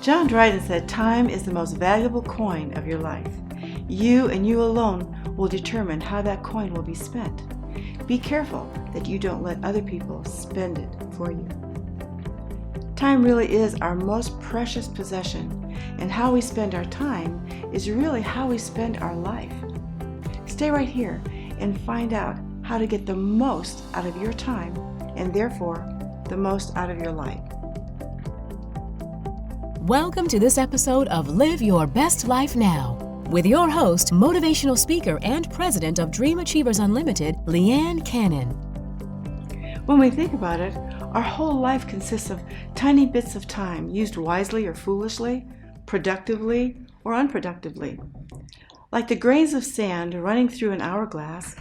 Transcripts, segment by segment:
John Dryden said, "Time is the most valuable coin of your life. You and you alone will determine how that coin will be spent. Be careful that you don't let other people spend it for you." Time really is our most precious possession, and how we spend our time is really how we spend our life. Stay right here and find out how to get the most out of your time and therefore the most out of your life. Welcome to this episode of Live Your Best Life Now with your host, motivational speaker and president of Dream Achievers Unlimited, Leanne Cannon. When we think about it, our whole life consists of tiny bits of time used wisely or foolishly, productively or unproductively. Like the grains of sand running through an hourglass,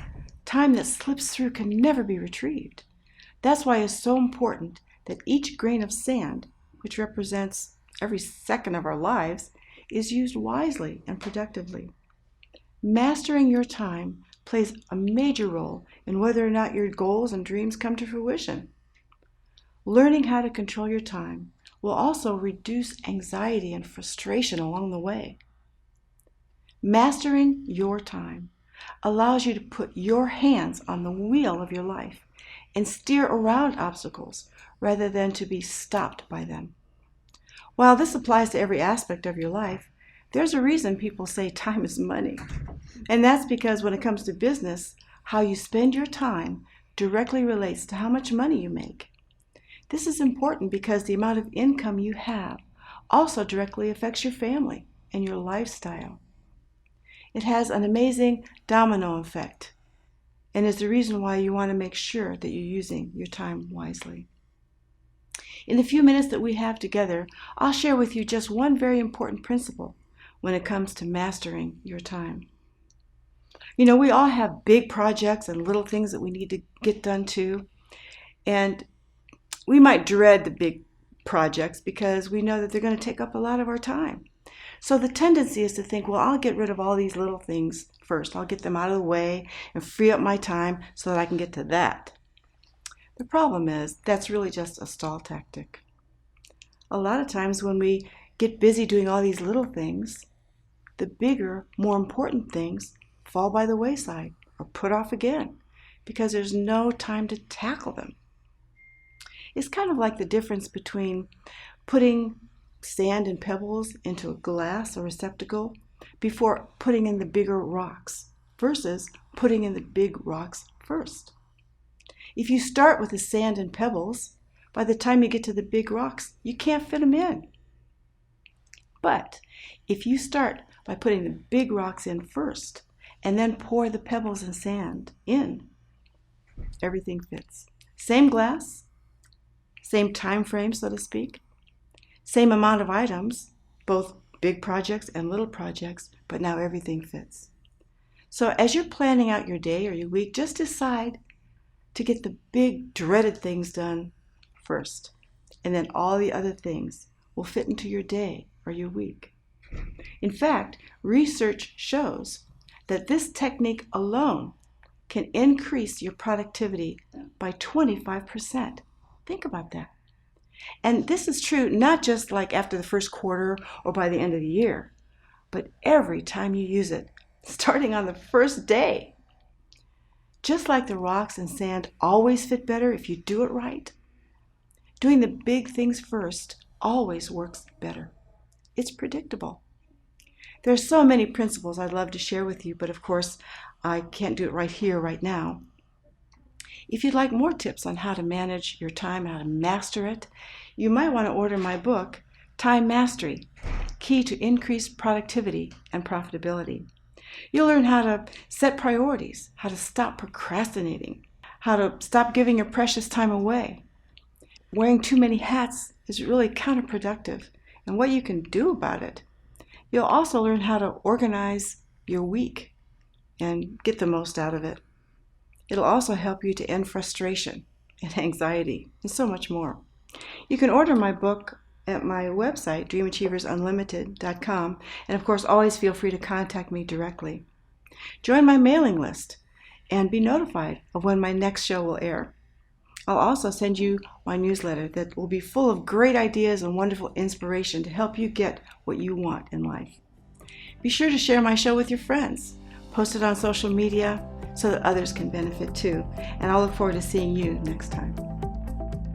time that slips through can never be retrieved. That's why it's so important that each grain of sand, which represents every second of our lives, is used wisely and productively. Mastering your time plays a major role in whether or not your goals and dreams come to fruition. Learning how to control your time will also reduce anxiety and frustration along the way. Mastering your time allows you to put your hands on the wheel of your life and steer around obstacles rather than to be stopped by them. While this applies to every aspect of your life, there's a reason people say time is money. And that's because when it comes to business, how you spend your time directly relates to how much money you make. This is important because the amount of income you have also directly affects your family and your lifestyle. It has an amazing domino effect and is the reason why you want to make sure that you're using your time wisely. In the few minutes that we have together, I'll share with you just one very important principle when it comes to mastering your time. You know, we all have big projects and little things that we need to get done too. And we might dread the big projects because we know that they're going to take up a lot of our time. So the tendency is to think, well, I'll get rid of all these little things first. I'll get them out of the way and free up my time so that I can get to that. The problem is that's really just a stall tactic. A lot of times when we get busy doing all these little things, the bigger, more important things fall by the wayside or put off again because there's no time to tackle them. It's kind of like the difference between putting sand and pebbles into a glass or receptacle before putting in the bigger rocks versus putting in the big rocks first. If you start with the sand and pebbles, by the time you get to the big rocks, you can't fit them in. But if you start by putting the big rocks in first and then pour the pebbles and sand in, everything fits. Same glass, same time frame, so to speak, same amount of items, both big projects and little projects, but now everything fits. So as you're planning out your day or your week, just decide to get the big dreaded things done first, and then all the other things will fit into your day or your week. In fact, research shows that this technique alone can increase your productivity by 25%. Think about that. And this is true not just like after the first quarter or by the end of the year, but every time you use it, starting on the first day. Just like the rocks and sand always fit better if you do it right, doing the big things first always works better. It's predictable. There are so many principles I'd love to share with you, but of course, I can't do it right here, right now. If you'd like more tips on how to manage your time, how to master it, you might want to order my book, Time Mastery, Key to Increased Productivity and Profitability. You'll learn how to set priorities, how to stop procrastinating, how to stop giving your precious time away. Wearing too many hats is really counterproductive, and what you can do about it. You'll also learn how to organize your week and get the most out of it. It'll also help you to end frustration and anxiety and so much more. You can order my book at my website, dreamachieversunlimited.com, and of course, always feel free to contact me directly. Join my mailing list and be notified of when my next show will air. I'll also send you my newsletter that will be full of great ideas and wonderful inspiration to help you get what you want in life. Be sure to share my show with your friends. Post it on social media so that others can benefit too. And I'll look forward to seeing you next time.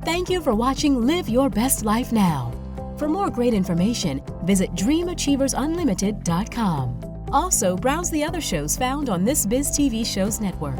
Thank you for watching Live Your Best Life Now. For more great information, visit DreamAchieversUnlimited.com. Also, browse the other shows found on this Biz TV Shows network.